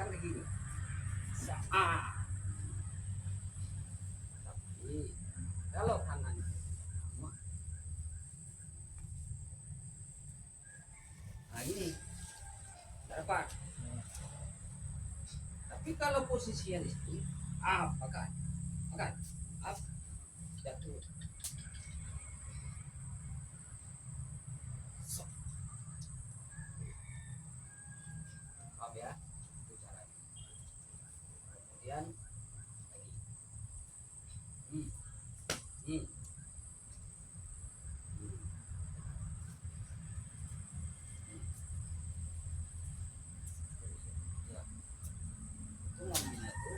kan begini. Tapi kalau kanan sama, nah ini tidak dapat. Tapi kalau posisi yang ini, makan, makan, up, jatuh. So. Paham ya? Itu caranya. Kemudian lagi. Hmm. Hmm. Ya. Itu ngomongnya itu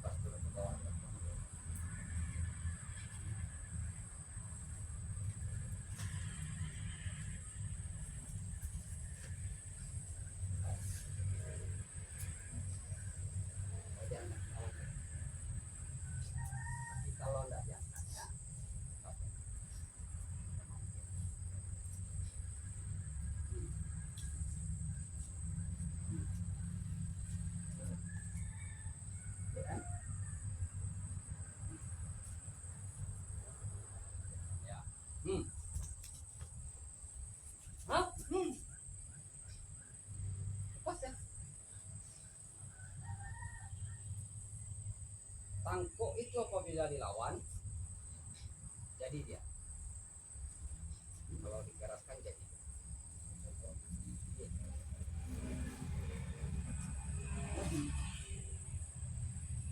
pas turun ke bawah. Tapi kalau tidak diangkat ya, ya kan? Ya. Hah? Lepas ya. Tangkuk itu apabila dilawan, jadi dia. Kalau dikeraskan jadi.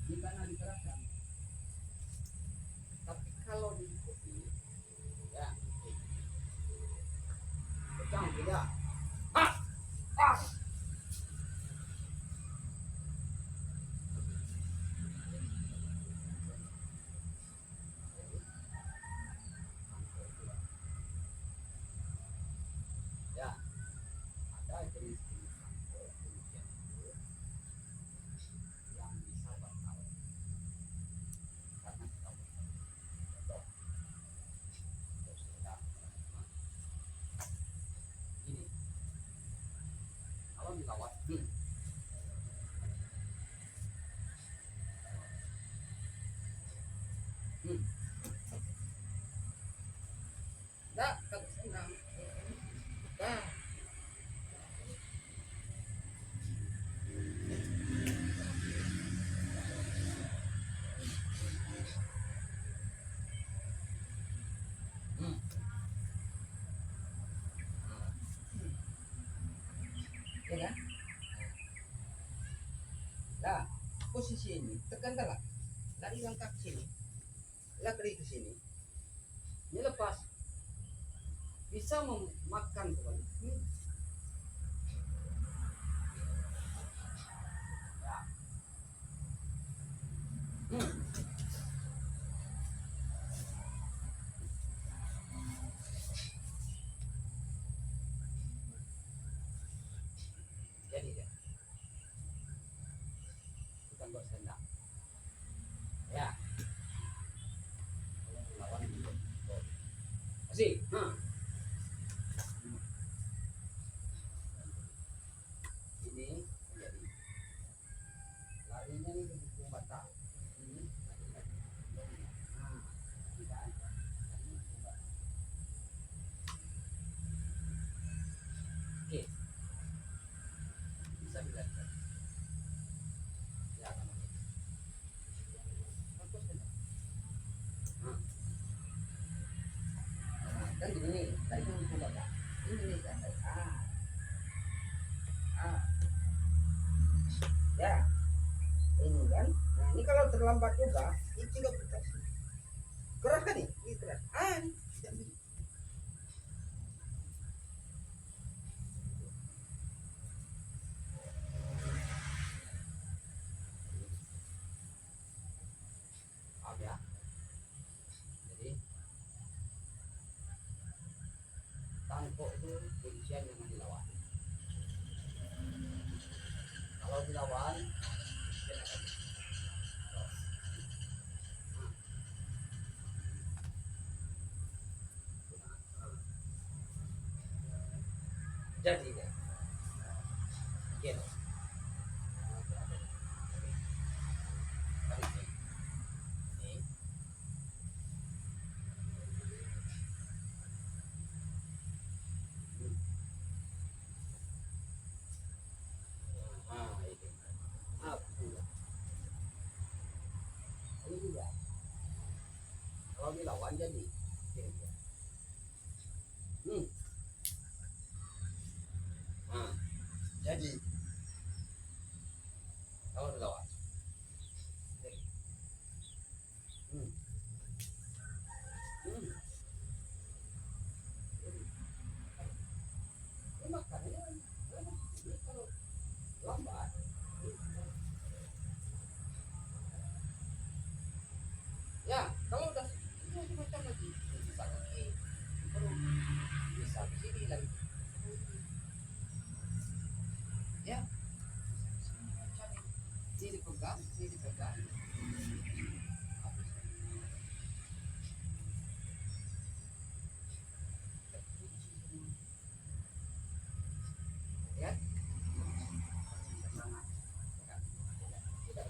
Ini karena dikeraskan. Tapi kalau diikuti, ya, pecah tidak. Ah, ah. Ya, ada jenis-jenis tangkuk demikian itu yang bisa batal karena kita contoh terus kita ini kalau dilawat enggak enggak enggak. Ya kan? Nah, posisi ini tekan lah dari langkah sini, lari ke sini. Ini lepas bisa memakan kembali. Ya. Jadi ya, bukan buat sendang. Ya. Kalau melawan masih. Ini menjadi larinya ini ke batal. Ini tidak. Oke, bisa dilakukan. Ya, bagus kan? Kan begini, tadi kan coba kan. Ini kan, ya, ini kan. Nah, ini kalau terlambat juga, ini juga putus. Keras kan nih? Ini keras. Ini tidak begini. Paham ya? Jadi tangkuk itu kuncian yang dilawan. Kalau dilawan, jadi deh. Gitu. dilawan jadi. Hmm. Nah, jadi kalau dilawan. Hmm. Hmm. Ini makanya ini kalau lambat ya kalau udah itu macam lagi bisa lagi baru bisa di sini lagi ya sini pegang sini pegang ya tenang tidak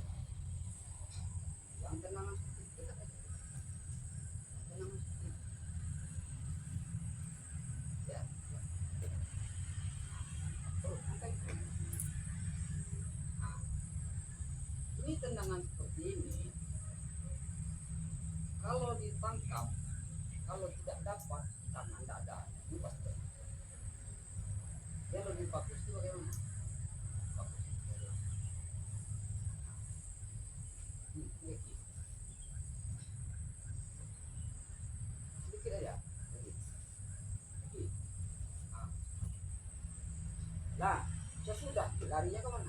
yang tenang tenang ya terus santai. Nah, ini tendangan seperti ini kalau ditangkap kalau tidak dapat tangan dada ini pasti dia lebih bagus itu bagaimana bagus itu ini sedikit aja lagi lagi nah sesudah larinya kemana